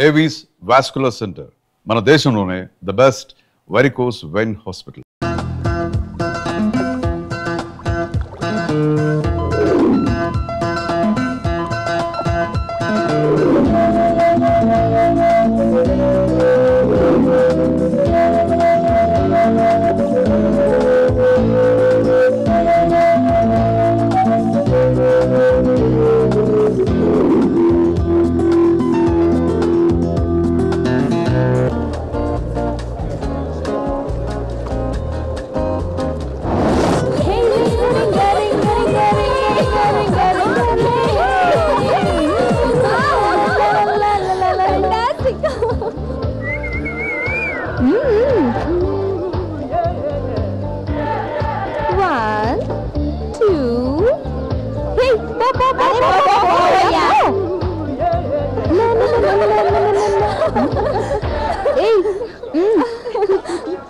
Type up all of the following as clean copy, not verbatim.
Avis vascular centre మన దేశంలోనే the best varicose vein hospital.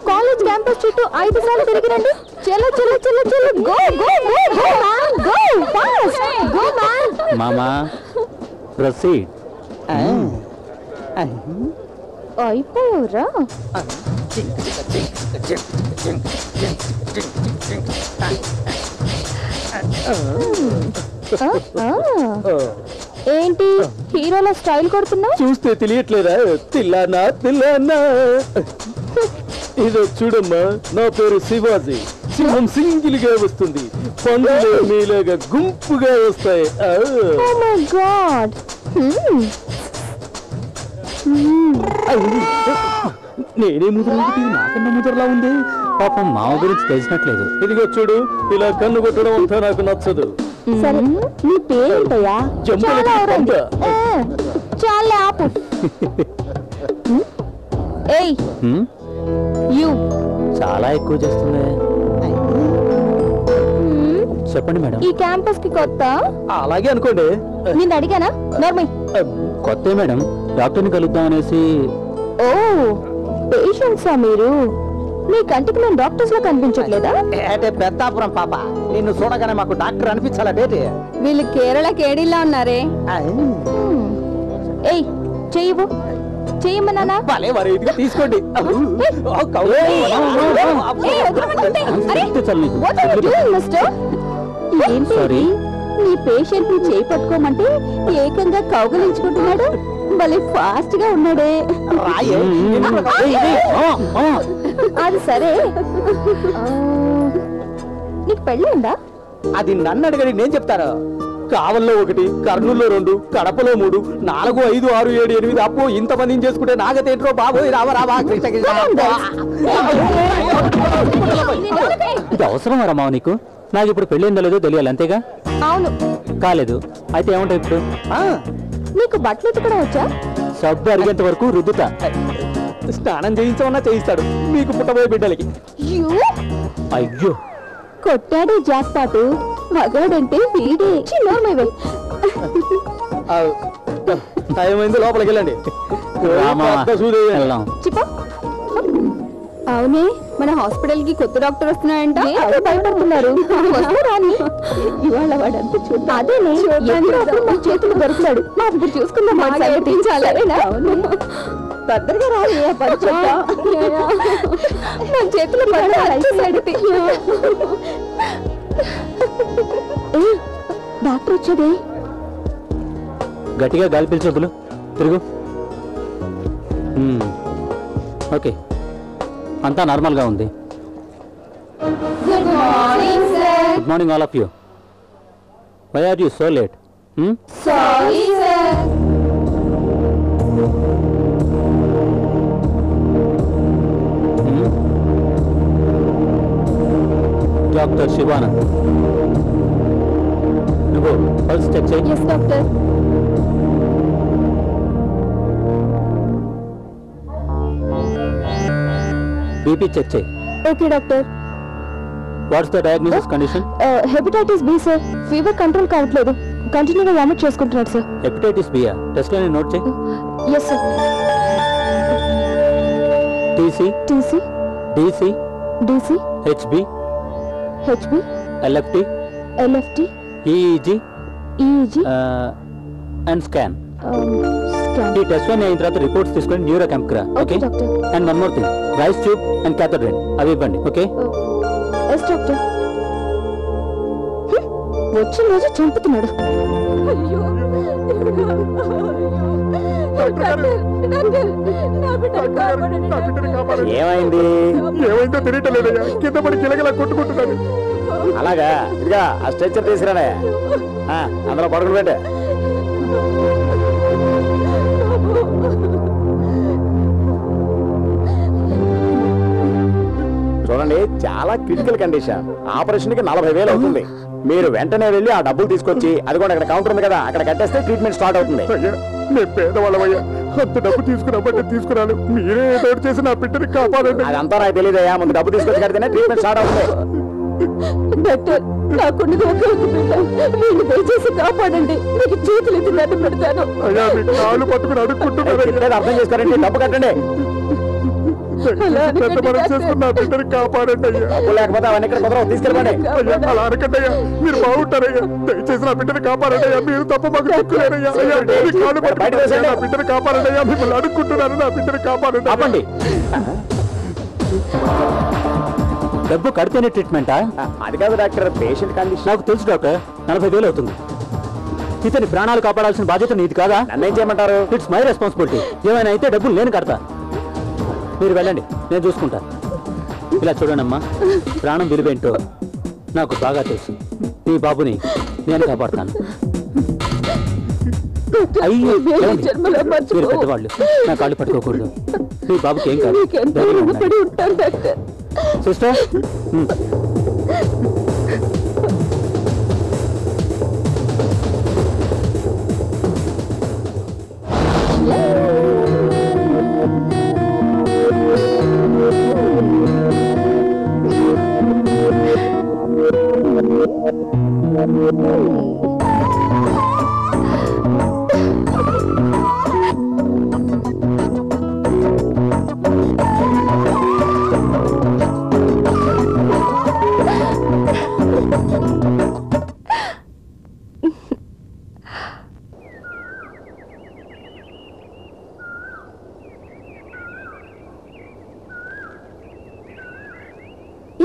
College campus చుట్టూ 5 సార్లు తిరిగి రండి. చలో చలో చలో చలో go go go go man go fast go man. మామా ప్రొసీడ్. అయిపోయావురా. ఏంటి హీరోలో స్టైల్ కొడుతున్నా? చూస్తే తెలియట్లేదా? తిల్లానా తిల్లానా. ఇదో చూడమ్మా, నా పేరు శివాజీ. సింహం సింగిల్ గా వస్తుంది, పండుగ మీలాగా గుంపుగా వస్తాయి. Oh my god. నేనే ముదురు, నాకన్నా ముదురులా ఉంది. పాపం మామ గురించి తెలిసినట్లేదు. ఇదిగో చూడు, ఇలా కన్ను కొట్టడం అంతా నాకు నచ్చదు. సరే, నీ పేరేంటయ్యా? చాలా ఆపు. ఏయ్ యు చాలా ఎక్కువ చేస్తుంది. చెప్పండి మేడం. ఈ క్యాంపస్ కి కొత్త? అలాగే అనుకోండి. నేను అడిగానా? నార్మల్ కొత్త మేడం, డాక్టర్ని కలుద్దాం అనేసి. ఓ పేషెంట్సా మీరు? మీ కంటికి మేము డాక్టర్స్ లో కనిపించట్లేదా? అంటే పెద్దాపురం పాప, నిన్ను చూడగానే మాకు డాక్టర్ అనిపించాలంటే. వీళ్ళు కేరళ కేడీలా ఉన్నారే. ఏయ్ చెయ్యవు, చెయ్యమన్నానా? భలే మరి, ఇదిగో తీసుకోండి. ఏంటి నీ పేషెంట్ ని చేయి పట్టుకోమంటే ఏకంగా కౌగలించుకుంటున్నాడు. భలే ఫాస్ట్ గా ఉన్నాడే. అది సరే, నీకు పెళ్ళి ఉందా? అది నన్ను అడగడి, నేను చెప్తాను. కావల్లో 1, కర్నూల్లో 2, కడపలో 3, 4, 5, 6, 7, 8 అప్పు ఇంతమందిని చేసుకుంటే నాగతేంట్రో బాబోయ్. రావా రావా కృష్ణ కృష్ణ. ఇది అవసరం రా మావ నీకు? నాకు ఇప్పుడు పెళ్ళిందో లేదో తెలియాలి, అంతేగా? అవును. కాలేదు అయితే ఏమంటావు ఇప్పుడు? నీకు బట్టలు ఉతకడం వచ్చా? సబ్బు అరిగేంత వరకు రుద్దుతా. స్నానం చేయించమన్నా చేయిస్తాడు మీకు పుట్టబోయే బిడ్డలకి. అయ్యో కొట్టాడే జాక్పాటు. మగాడంటే వీడే. టైం అయింది, లోపలికి వెళ్ళండి. అవునే, మన హాస్పిటల్ కి కొత్త డాక్టర్ వస్తున్నాయంట. భయపడుతున్నారు. ఇవాళ వాడంతా చూద్దాం. అదేనే చేతులు దొరుకుతాడు. మా ఇప్పుడు చూసుకుందాం. పెద్దగా రాలి చేతులు డాక్టర్ వచ్చేదే. గట్టిగా గాలి పీల్చొద్దులు, తిరుగు. ఓకే, అంతా నార్మల్గా ఉంది. Good morning all of you. Why are you so late? Sorry sir. Doctor Shivanand, నువ్వు పల్స్ చెక్ చేయి. Yes doctor. బీపీ చెక్ చేయి. Okay doctor. What's the diagnosis condition? Hepatitis B sir. Fever control కావట్లేదు, కంటిన్యూగా vomit చేసుకుంటున్నాడు సార్. Hepatitis బియా? టెస్ట్లోనే note చేయి. Yes sir. TC TC DC DC Hb Hb LFT LFT EEG EEG and scan. Scan. ఈ test అన్ని అయిన తర్వాత రిపోర్ట్స్ తీసుకొని న్యూరో క్యాంప్ రా. Okay doctor. And one more thing, Ryle's tube and క్యాథడ్రిన్ అవి ఇవ్వండి. Okay yes doctor. వచ్చిన రోజు చంపుతున్నాడు. ఏమైంది? ఏమైందో తెలియటలేదయ్యా, కింద పడి కిలకిలా కొట్టుకుంటున్నాను. అలాగా, ఇదిగా ఆ స్ట్రెచ్చర్ తీసుకురానే, అందులో పడుకుని పెట్టే. చూడండి, చాలా క్రిటికల్ కండిషన్. ఆపరేషన్ కి 40,000 అవుతుంది. మీరు వెంటనే వెళ్ళి ఆ డబ్బులు తీసుకొచ్చి, అది కూడా అక్కడ కౌంటర్ ఉంది కదా, అక్కడ కట్టేస్తే ట్రీట్మెంట్ స్టార్ట్ అవుతుంది. అయ్యా, నేను పేదవాళ్ళమయ్యా, అంత డబ్బు తీసుకురామంటే తీసుకురాను. మీరే ఏదో చేసి నా బిడ్డని కాపాడండి. అదంతా నాకు తెలియదయ్యా, ముందు డబ్బు తీసుకొచ్చి కడితేనే ట్రీట్మెంట్ స్టార్ట్ అవుతుంది. డాక్టర్, నాకున్నది ఒకే ఒక బిడ్డ. వీళ్ళు దయచేసి కాపాడండి. మీకు చేతులు ఎత్తి నన్ను పెడతాను. అయ్యా, మీ కాళ్ళు పట్టుకుని అడుక్కుంటున్నాను. అర్థం చేసుకోరండి, డబ్బు కట్టండి. పెద్ద మనసు చేసుకుని నా బిడ్డని కాపాడండి అయ్యా. డబ్బు లేకపోతే అవన్నీ ఇక్కడ కుదరవు, తీసుకెళ్ళండి. అయ్యా, అలా అనకండి అయ్యా, మీరు బాగుంటారయ్యా. దయచేసి నా బిడ్డని కాపాడండి అయ్యా. మీరు తప్ప మాకు దిక్కులేరయ్యా. అయ్యా, మీ కాళ్ళు పట్టుకుని నా బిడ్డని కాపాడండి అయ్యా. మిమ్మల్ని అడుక్కుంటున్నాను, నా బిడ్డని కాపాడండి. ఆపండి. డబ్బు కడితేనే ట్రీట్మెంటా? అది కాదు డాక్టర్, పేషెంట్ కండిషన్. నాకు తెలుసు డాక్టర్, 40,000 అవుతుంది. ఇతని ప్రాణాలు కాపాడాల్సిన బాధ్యత నీది కాదా? నన్నేం చేయమంటారు? It's my responsibility. ఏమైనా అయితే డబ్బులు నేను కడతా. మీరు వెళ్ళండి, నేను చూసుకుంటా. ఇలా చూడండమ్మా, ప్రాణం విలువేంటో నాకు బాగా తెలుసు. నీ బాబుని నేను కాపాడుతాను. అయ్యో, మీరు పెద్దవాళ్ళు, నా కాళ్ళు పట్టుకోకూడదు. మీ బాబుకి ఏం కాదు. సిస్టర్,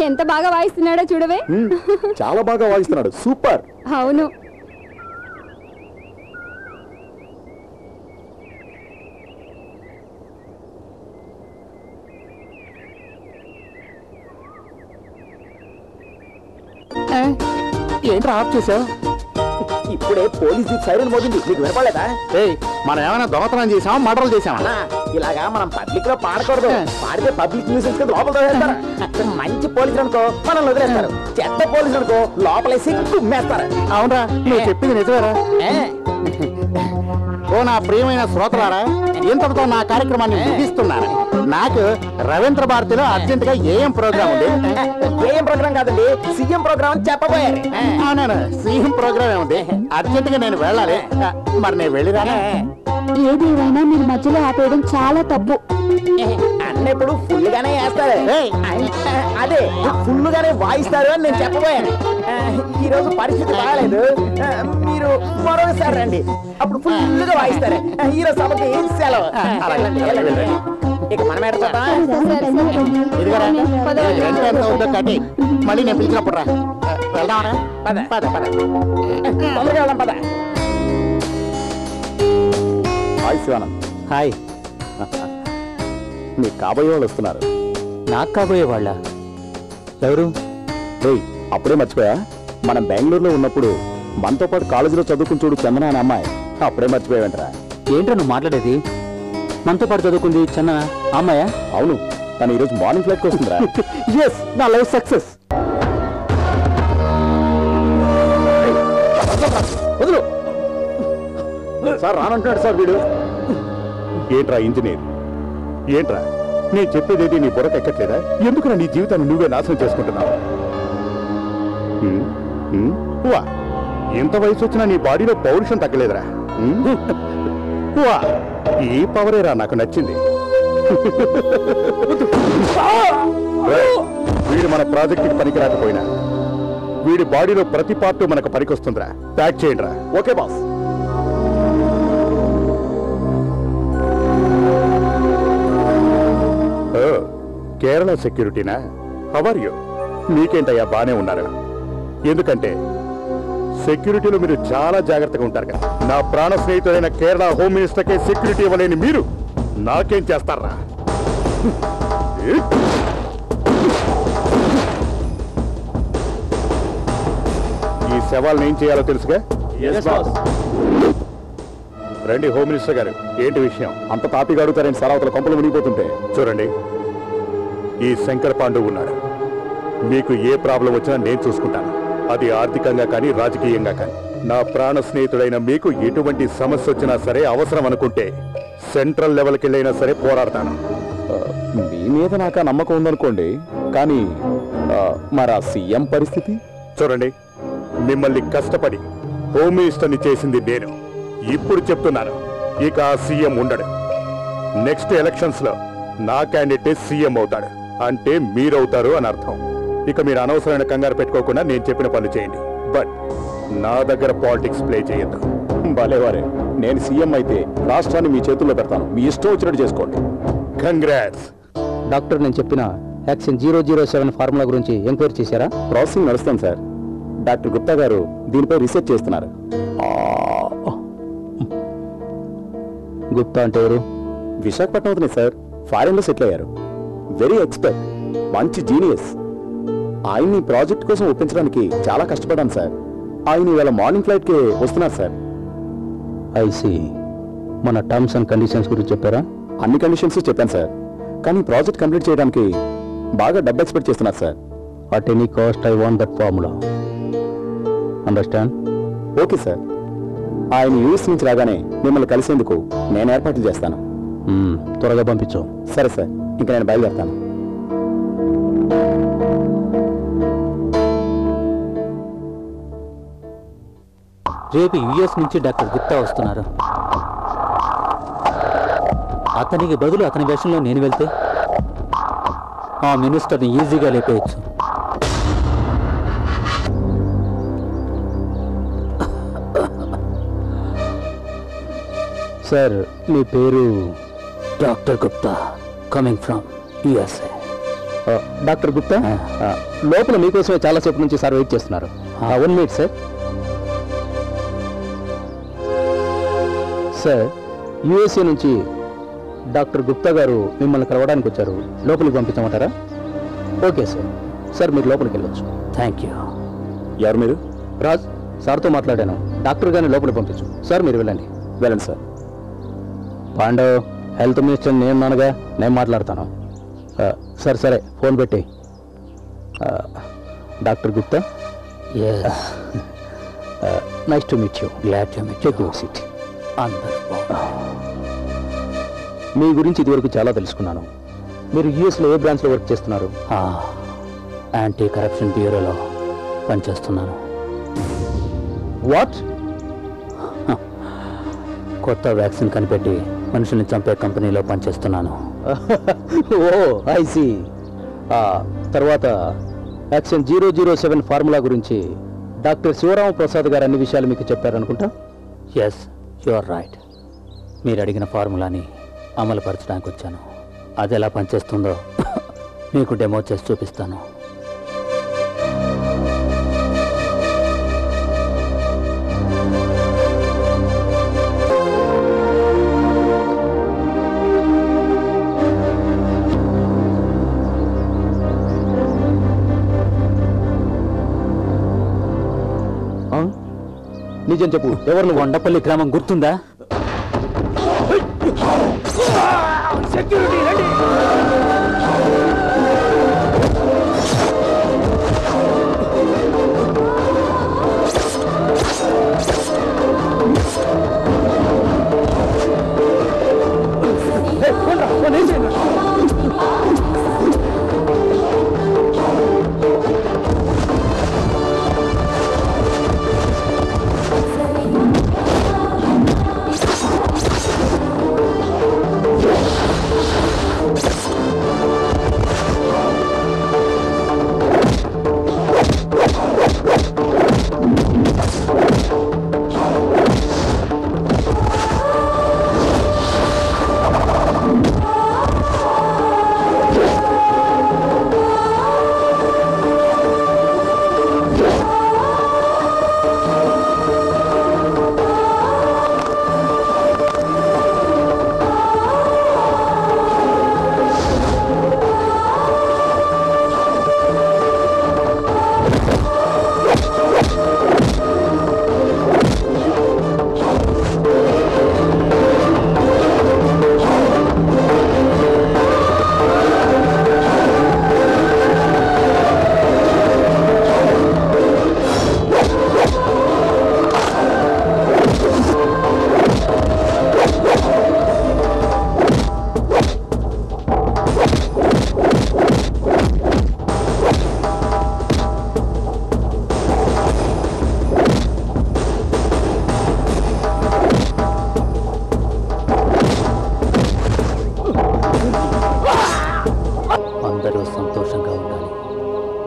ఎంత బాగా వాయిస్తున్నాడో చూడవే. చాలా బాగా వాయిస్తున్నాడు, సూపర్. అవును. ఏంట్రా ఆఫ్ చేసావు? ఇప్పుడే పోలీస్ జీప్ సైరన్ మోగింది, మీకు వినపడలేదా? మనం ఏమైనా దొంగతనం చేసామా, మర్డర్లు చేసామా? ఇలాగా మనం పబ్లిక్ లో పాడకూడదు. పాడితే పబ్లిక్ న్యూసెన్స్ కింద లోపల వేస్తారు. మంచి పోలీసులు అనుకో మనల్ని వదిలేస్తారు, చెడ్డ పోలీసులు అనుకో లోపలేసి కుమ్మేస్తారు. అవునరా, నువ్వు చెప్పింది నిజమేరా? ఓ నా ప్రియమైన శ్రోతలారా, ఇంతటితో నా కార్యక్రమాన్ని ముగిస్తున్నాను. నాకు రవీంద్ర భారతిలో అర్జెంట్ గా ఏఎం ప్రోగ్రామ్ ఉంది. ఏం ప్రోగ్రామ్ కాదండి, సీఎం ప్రోగ్రామ్ అని చెప్పబోయారు. అవునా, సీఎం ప్రోగ్రామ్ ఉంది, అర్జెంట్ గా నేను వెళ్ళాలి. మరి నేను వెళ్ళిరానా? ఏది ఏమైనా మీరు మధ్యలో ఆపేయడం చాలా తప్పు. అన్నప్పుడు ఫుల్ గానే వేస్తారు. అదే ఫుల్ గానే వాయిస్తారు అని నేను చెప్పబోయాను. ఈ రోజు పరిస్థితి బాగాలేదు, మీరు మరోసారి రండి, అప్పుడు ఫుల్ గా వాయిస్తారు. ఈ రోజు సభకి సెలవు. ఇక మనం కట్టి మళ్ళీ నేను పిలిచినప్పుడు రా. వెళ్దామరా? పద పద పద, తొందరగా వెళ్దాం పద. హాయ్ శివానంద్. హాయ్. మీ కాబోయే వాళ్ళు వస్తున్నారు. నాకు కాబోయే వాళ్ళ? ఎవరు? అప్పుడే మర్చిపోయా, మనం బెంగళూరులో ఉన్నప్పుడు మనతో పాటు కాలేజీలో చదువుకుని చూడు చందన అనే అమ్మాయి. అప్పుడే మర్చిపోయావంటరా? ఏంటో నువ్వు మాట్లాడేది? మనతో పాటు చదువుకుంది చందన అమ్మాయా? అవును, తను ఈరోజు మార్నింగ్ ఫ్లైట్కి వస్తుందిరా. ఎస్, నా లైఫ్ సక్సెస్. వదులు సార్, రానంటున్నాడు సార్ వీడు. ఏంట్రా ఇంజనీర్, ఏంట్రా నేను చెప్పేదేది నీ బుర్రకు ఎక్కట్లేదా? ఎందుకురా నీ జీవితాన్ని నువ్వే నాశనం చేసుకుంటున్నావు? ఎంత వయసు వచ్చినా నీ బాడీలో పౌరుషం తగ్గలేదురా. ఈ పవరేరా నాకు నచ్చింది. వీడు మన ప్రాజెక్టుకి పనికి రాకపోయినా వీడి బాడీలో ప్రతి పార్ట్ మనకు పనికొస్తుందిరా. ప్యాక్ చేయండి రా. Okay boss. కేరళ సెక్యూరిటీనా? How are you? మీకేంటయ్యా బానే ఉన్నారు? ఎందుకంటే సెక్యూరిటీలో మీరు చాలా జాగ్రత్తగా ఉంటారు కదా. నా ప్రాణ స్నేహితుడైన కేరళ హోమ్ మినిస్టర్కే సెక్యూరిటీ ఇవ్వలేని మీరు నాకేం చేస్తారా? ఈ శవాలను ఏం చేయాలో తెలుసుగా? రండి హోమ్ మినిస్టర్ గారు, ఏంటి విషయం? అంత తాపిగా అడుగుతారని సరావతల కొంపలు మునిగిపోతుంటే. చూడండి, ఈ శంకర్ పాండు ఉన్నాడు. మీకు ఏ ప్రాబ్లం వచ్చినా నేను చూసుకుంటాను. అది ఆర్థికంగా కానీ రాజకీయంగా కానీ. నా ప్రాణ స్నేహితుడైన మీకు ఎటువంటి సమస్య వచ్చినా సరే, అవసరం అనుకుంటే సెంట్రల్ లెవెల్కి వెళ్ళైనా సరే పోరాడతాను. మీ మీద నాకు నమ్మకం ఉందనుకోండి, కానీ మరి ఆ సీఎం పరిస్థితి చూడండి. మిమ్మల్ని కష్టపడి హోమ్ మినిస్టర్ని చేసింది నేను. ఇప్పుడు చెప్తున్నాను, ఇక ఆ సీఎం ఉండడు. నెక్స్ట్ ఎలక్షన్స్ లో నా క్యాండిడేట్ సీఎం అవుతాడు. అంటే మీరవుతారు అని అర్థం. ఇక మీరు అనవసరమైన కంగారు పెట్టుకోకుండా నేను చెప్పిన పనులు చేయండి. బట్ నా దగ్గర పాలిటిక్స్ ప్లే చేయొద్దు. భలేవారే, నేను సీఎం అయితే రాష్ట్రాన్ని మీ చేతుల్లో పెడతాను. మీ ఇష్టం వచ్చినట్టు చేసుకోండి. కంగ్రాట్స్. డాక్టర్, నేను చెప్పిన యాక్షన్ 007 ఫార్ములా గురించి ఎంక్వైరీ చేశారా? ప్రాసెసింగ్ నడుస్తాం సార్. డాక్టర్ గుప్తా గారు దీనిపై రీసెర్చ్ చేస్తున్నారు. గుప్తా అంటే ఎవరు? విశాఖపట్నం అవుతున్నాయి సార్. ఫారెన్ లో సెటిల్ అయ్యారు. వెరీ ఎక్స్పర్ట్, మంచి జీనియస్. ఆయన్ని ప్రాజెక్ట్ కోసం ఒప్పించడానికి చాలా కష్టపడ్డాను సార్. ఆయన ఇవాళ మార్నింగ్ ఫ్లైట్ కి వస్తున్నారు సార్. ఐసి, మన టర్మ్స్ అండ్ కండిషన్స్ గురించి చెప్పారా? అన్ని కండిషన్స్ చెప్పాను సార్. కానీ ప్రాజెక్ట్ కంప్లీట్ చేయడానికి బాగా డబ్బు ఎక్స్పెక్ట్ చేస్తున్నారు sir. At any cost I want that formula. Understand? Okay sir. ఆయన యూఎస్ నుంచి రాగానే మిమ్మల్ని కలిసేందుకు నేను ఏర్పాట్లు చేస్తాను. త్వరగా పంపించు. సరే సార్, ఇంకా నేను బయలుదేరుతాను. రేపు యుఎస్ నుంచి డాక్టర్ గుప్తా వస్తున్నారు. అతనికి బదులు అతని వేషంలో నేను వెళ్తే ఆ మినిస్టర్ని ఈజీగా లేపేయచ్చు. సార్, మీ పేరు? Doctor Gupta, coming from USA. Doctor Gupta, లోపల మీకోసమే చాలాసేపు నుంచి సార్ వెయిట్ చేస్తున్నారు. 1 మినిట్ సార్. సార్, యుఎస్ఏ నుంచి డాక్టర్ గుప్తా గారు మిమ్మల్ని కలవడానికి వచ్చారు. లోపలికి పంపించమంటారా? Okay sir. సార్, మీరు లోపలికి వెళ్ళొచ్చు. Thank you. ఎవరు మీరు? రాజ్, సార్తో మాట్లాడాను. డాక్టర్ గారిని లోపలికి పంపించు. సార్, మీరు వెళ్ళండి. వెళ్ళండి సార్. పాండవ్, హెల్త్ మినిస్టర్ నేను నాన్నగా, నేను మాట్లాడతాను. సరే సరే, ఫోన్ పెట్టి. Doctor Gupta, nice to meet you. Glad to meet you. Sit. మీ గురించి ఇదివరకు చాలా తెలుసుకున్నాను. మీరు యుఎస్లో ఏ బ్రాంచ్లో వర్క్ చేస్తున్నారు? యాంటీ కరప్షన్ బ్యూరోలో పనిచేస్తున్నాను. వాట్? కొత్త వ్యాక్సిన్ కనిపెట్టి మనుషుల్ని చంపే కంపెనీలో పనిచేస్తున్నాను. Oh, I see. తర్వాత యాక్షన్ 007 ఫార్ములా గురించి డాక్టర్ శివరామ ప్రసాద్ గారు అన్ని విషయాలు మీకు చెప్పారనుకుంటా. Yes, you are right. మీరు అడిగిన ఫార్ములాని అమలుపరచడానికి వచ్చాను. అది ఎలా పనిచేస్తుందో మీకు డెమో చేసి చూపిస్తాను. నిజం చెప్పు, ఎవరు? వండపల్లి గ్రామం గుర్తుందా? సెక్యూరిటీ రండి. అందరూ సంతోషంగా ఉండాలి.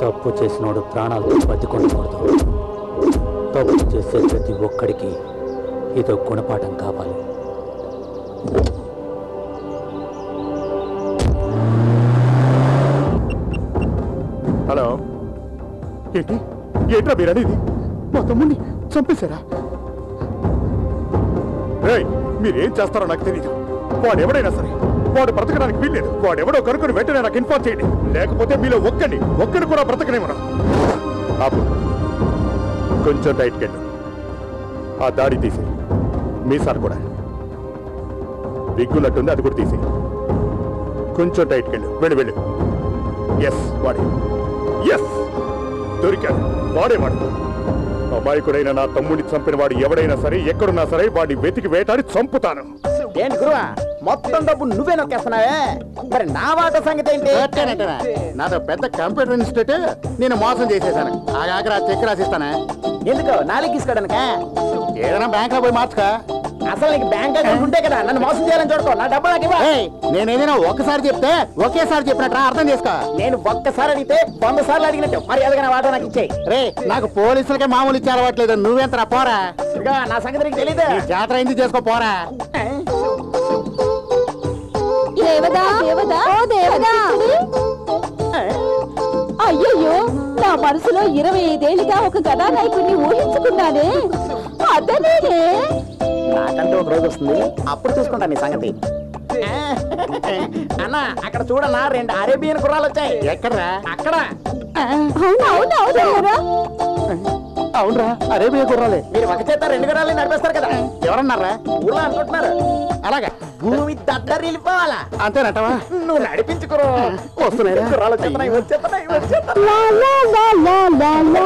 తప్పు చేసినోడు ప్రాణాలతో బతికొనకూడదు. తప్పు చేసే ప్రతి ఒక్కడికి ఇదో గుణపాఠం కావాలి. హలో, ఏంట్రా మీరు అనేది? మా తమ్ముడిని చంపేశారా? మీరేం చేస్తారో నాకు తెలియదు. వాడు ఎవడైనా సరే వాడు బ్రతకడానికి వీల్లేదు. వాడెవడో కనుక్కొని వెంటనే నాకు ఇన్ఫార్మ్ చేయండి, లేకపోతే మీలో ఒక్కడిని కూడా బ్రతకనేమన్నా. ఆపు, కొంచెం టైట్కి వెళ్ళు. ఆ దాడి తీసి మీసాలు కూడా విగ్గున్నట్టుంది, అది కూడా తీసి కొంచెం టైట్కి వెళ్ళు. వెళ్ళు. ఎస్, వాడే. ఎస్, దొరికాడు. వాడేవాడు. అమాయకుడైన నా తమ్ముడిని చంపిన వాడు ఎవడైనా సరే, ఎక్కడున్నా సరే వాడిని వెతికి వేటాడి చంపుతాను. ఏంటి గురువా, మొత్తం డబ్బు నువ్వే నొక్కేస్తున్నావే? మరి నా వాట సంగతి ఏంటి? నాతో పెద్ద కంప్యూటర్ ఇన్స్టిట్యూట్, నేను మోసం చేసేసాను. ఆగా చెక్ రాసిస్తానా? ఎందుకు నాలుగు తీసుకోవడానికా? ఏదైనా బ్యాంక్ లో పోయి మార్చుకా. అసలు నీకు బ్యాంక్ అకౌంట్ ఉంటే కదా నన్ను మోసం చేయాలని చూడకో. నా డబ్బు నాకు ఇవ్వ. నేను ఏదైనా ఒక్కసారి చెప్తే ఒకేసారి చెప్పినట్టు అర్థం చేసుకో. నేను ఒక్కసారి అడిగితే 100 సార్లు అడిగినట్టు మర్యాదగా నా వాట నాకు ఇచ్చేయి. రే, నాకు పోలీసులకే మామూలు ఇచ్చి అలవాట్లేదు. నువ్వెంతరా పోరా. ఇదిగో నా సంగతి నీకు తెలీదు. జాతర ఎందుకు చేసుకో పోరా. అయ్యయ్యో, నా మనసులో 25 ఏళ్ళుగా ఒక కథానాయకుడిని ఊహించుకున్నానే. అతనేనే. నాకంటూ ఒక రోజు వస్తుంది, అప్పుడు చూసుకుంటా నీ సంగతి. అన్నా, అక్కడ చూడన్నా 2 అరేబియన్ గుర్రాలు వచ్చాయి. ఎక్కడరా? అక్కడ. అవునరా, అరేబియా గుర్రాలే. మీరు ఒక చేత 2 గుర్రాలు నడిపేస్తారు కదా. ఎవరన్నారా? ఊళ్ళో అనుకుంటున్నారు. అలాగా భూమి దద్దరిల్లిపోవాలా. అంతేనటవా? నువ్వు నడిపించుకోరు. వస్తున్నాయి గుర్రాలు వచ్చేస్తున్నాయి.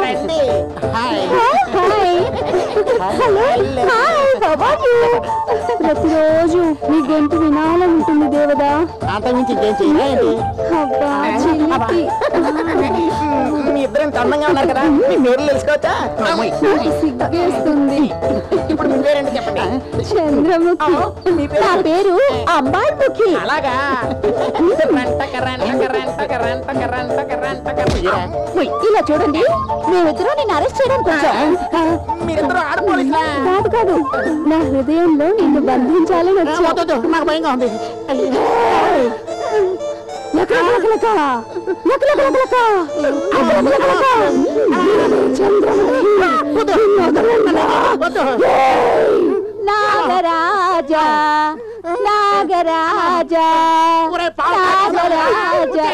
రండి. ప్రతిరోజు నీ గొంతు వినాలని ఉంటుంది దేవదా. అంతకుమించి ఇంకేం చెయ్యాలి? అబ్బా చిలిపి. మీ ఇద్దరు ఇంత అందంగా ఉన్నారు కదా, మీ పేర్లు తెలుసుకోవచ్చా? నాకు సిగ్గేస్తుంది. ఇప్పుడు మీ పేరేంటి చెప్పండి. చంద్రముఖి. నా పేరు అంబాయిముఖి. అలాగా. ఇలా చూడండి, మేమిద్దరం నిన్ను అరెస్ట్ చేయడానికి వచ్చాం. మీరిద్దరు ఆడపోలీసులా? కాదు కాదు, నా హృదయంలో నిన్ను బంధించాలని వచ్చా. నాకు భయంగా ఉంది. నాగరాజా నాగరాజా నాగరాజా